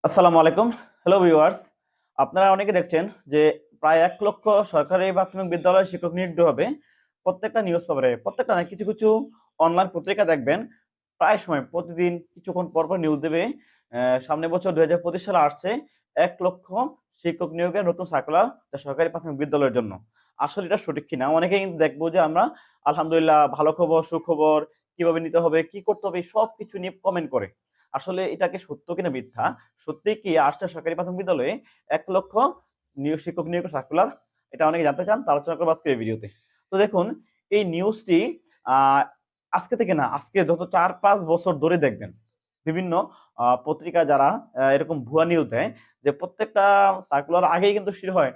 আসসালামু আলাইকুম। Hello viewers. আপনারা অনেকে দেখছেন যে প্রায় ১ লক্ষ সরকারি প্রাথমিক বিদ্যালয়ে শিক্ষক নিয়োগ দেওয়া হবে। প্রত্যেকটা নিউজ পেপারে, প্রত্যেকটা না কিছু অনলাইন পত্রিকা দেখবেন প্রায় সময় প্রতিদিন কিছুক্ষণ পর নিউজ দেবে। সামনের বছর ২০২৫ সালে আসছে ১ লক্ষ শিক্ষক নিয়োগের নতুন সার্কুলার সরকারি প্রাথমিক বিদ্যালয়ের জন্য। আসলে এটা সঠিক কিনা? অনেকেই কিন্তু দেখবো যে আমরা আলহামদুলিল্লাহ ভালো খবর, সুখবর, কিভাবে নিতে হবে, কি করতে হবে সবকিছু নিয়ে কমেন্ট করে। আসলে এটা কি সত্য কিনা মিথ্যা? সত্যিই কি আসছে সরকারি প্রাথমিক বিদ্যালয়ে ১ লক্ষ শিক্ষক নিয়োগের সার্কুলার? এটা অনেকে জানতে চান। তা আলোচনা করব আজকের এই ভিডিওতে। তো দেখুন এই নিউজটি আ আজকে থেকে না, আজকে যত ৪-৫ বছর ধরে দেখবেন। বিভিন্ন পত্রিকা যারা এরকম ভুয়া নিউজ দেয় যে প্রত্যেকটা সার্কুলার আগেই কিন্তু শুরু হয়।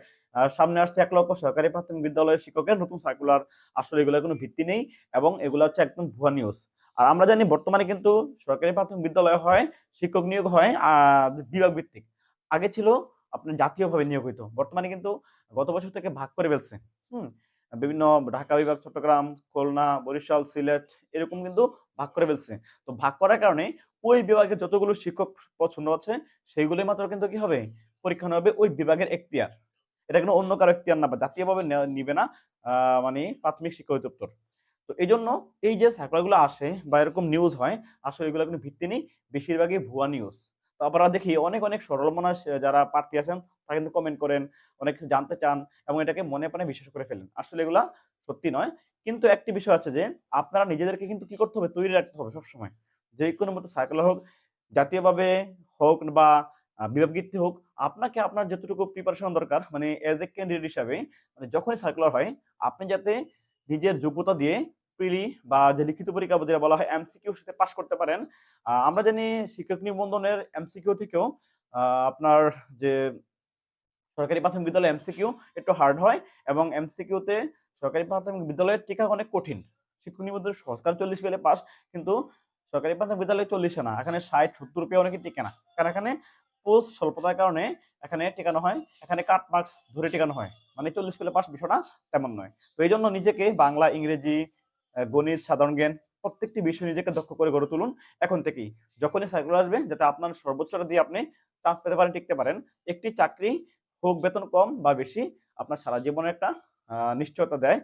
সামনে আসছে ১ লক্ষ সরকারি প্রাথমিক বিদ্যালয়ের শিক্ষকের নতুন সার্কুলার। আসলে এগুলার কোনো ভিত্তি নেই এবং এগুলা হচ্ছে একদম ভুয়া নিউজ। আর আমরা জানি বর্তমানে কিন্তু সরকারি প্রাথমিক বিদ্যালয় হয়, শিক্ষক নিয়োগ হয় বিভাগ ভিত্তিক। আগে ছিল আপনার জাতীয়ভাবে নিয়োগ হইতো। বর্তমানে কিন্তু গত বছর থেকে ভাগ করে ফেলছে। হুম? বিভিন্ন ঢাকা বিভাগ, চট্টগ্রাম, খুলনা, বরিশাল, সিলেট এরকম কিন্তু ভাগ করে ফেলছে। তো ভাগ করার কারণে ওই বিভাগে যতগুলো শিক্ষক পছন্দ আছে সেইগুলোই মাত্র কিন্তু কি হবে? পরীক্ষা নেওয়া হবে ওই বিভাগের এখতিয়ার। এটা কিন্তু অন্য কারো এখতিয়ার না বা জাতীয়ভাবে নিবে না মানে প্রাথমিক শিক্ষা অধিদপ্তর। তো এইজন্য এই যে সার্কুলার গুলো আসে বা এরকম নিউজ হয়, আসলে এগুলোর কোনো ভিত্তি নেই। বেশিরভাগই ভুয়া নিউজ। তো আবার দেখি অনেক সরল মনা যারা প্রার্থী আছেন তারা কিন্তু কমেন্ট করেন, অনেক কিছু জানতে চান এবং এটাকে মনে প্রাণে বিশ্বাস করে ফেলেন। আসলে এগুলা সত্যি নয়। কিন্তু একটি বিষয় আছে যে আপনারা নিজেদেরকে কিন্তু কি করতে হবে? তৈরি রাখতে হবে সবসময়। যেকোনো মতো সার্কুলার হোক, জাতীয়ভাবে হোক বা বিভাগ ভিত্তিক হোক, আপনাকে আপনার যতটুকু প্রিপারেশন দরকার মানে এজ এ ক্যান্ডিডেট হিসাবে মানে যখনই সার্কুলার হয়, আপনি যাতে নিজের যোগ্যতা দিয়ে প্রিলি বা যে লিখিত পরীক্ষা যেটা বলা হয় এমসিকিউ সাথে পাস করতে পারেন। আমরা জানি শিক্ষক নিবন্ধনের এমসিকিউ থেকেও আ আপনার যে সরকারি প্রাথমিক বিদ্যালয়ে এমসিকিউ একটু হার্ড হয় এবং এমসিকিউতে সরকারি প্রাথমিক বিদ্যালয়ের টিকা অনেক কঠিন। শিক্ষক নিবন্ধন সহজ কারণ ৪০ পেলে পাস। কিন্তু সরকারি প্রাথমিক বিদ্যালয়ে ৪০ এ না। এখানে ৬০-৭০ পেয়েও অনেকে টিকে না। কারণ এখানে পোস্ট স্বল্পতার কারণে এখানে টিকানো হয়। এখানে কাট মার্কস ধরে টিকানো হয়। মানে ৪০ পেলে পাস বিষয়টা তেমন নয়। তো এইজন্য নিজেকে বাংলা, ইংরেজি, গণিত, সাধারণ জ্ঞান প্রত্যেকটি বিষয়ে নিজেকে দক্ষ করে গড়ে তুলুন এখন থেকেই। যখনই সার্কুলার আসবে যাতে আপনার সর্বোচ্চটা দিয়ে আপনি চান্স পেতে পারেন, টিকতে পারেন। একটি চাকরি হোক বেতন কম বা বেশি, আপনার সারা জীবনের একটা নিশ্চয়তা দেয়।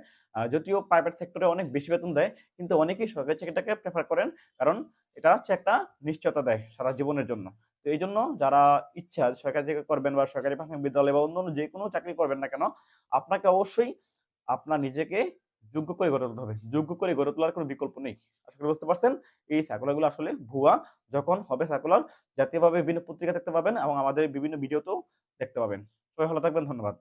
যদিও প্রাইভেট সেক্টরে অনেক বেশি বেতন দেয়, কিন্তু অনেকেই সরকারি চাকরিটাকে প্রেফার করেন। কারণ এটা হচ্ছে একটা নিশ্চয়তা দেয় সারা জীবনের জন্য। তো এইজন্য যারা ইচ্ছা সরকারি চাকরি করবেন বা সরকারি প্রাথমিক বিদ্যালয় বা অন্যান্য যেকোনো চাকরি করবেন না কেন, আপনাকে অবশ্যই আপনার নিজেকে যোগ্য করে গড়ে তুলতে হবে। যোগ্য করে গড়ে তোলার কোনো বিকল্প নেই। আশা করি বুঝতে পারছেন। এই সার্কুলার গুলো আসলে ভুয়া। যখন হবে সার্কুলার জাতীয়ভাবে বিভিন্ন পত্রিকা দেখতে পাবেন এবং আমাদের বিভিন্ন ভিডিওতেও দেখতে পাবেন। সবাই ভালো থাকবেন। ধন্যবাদ।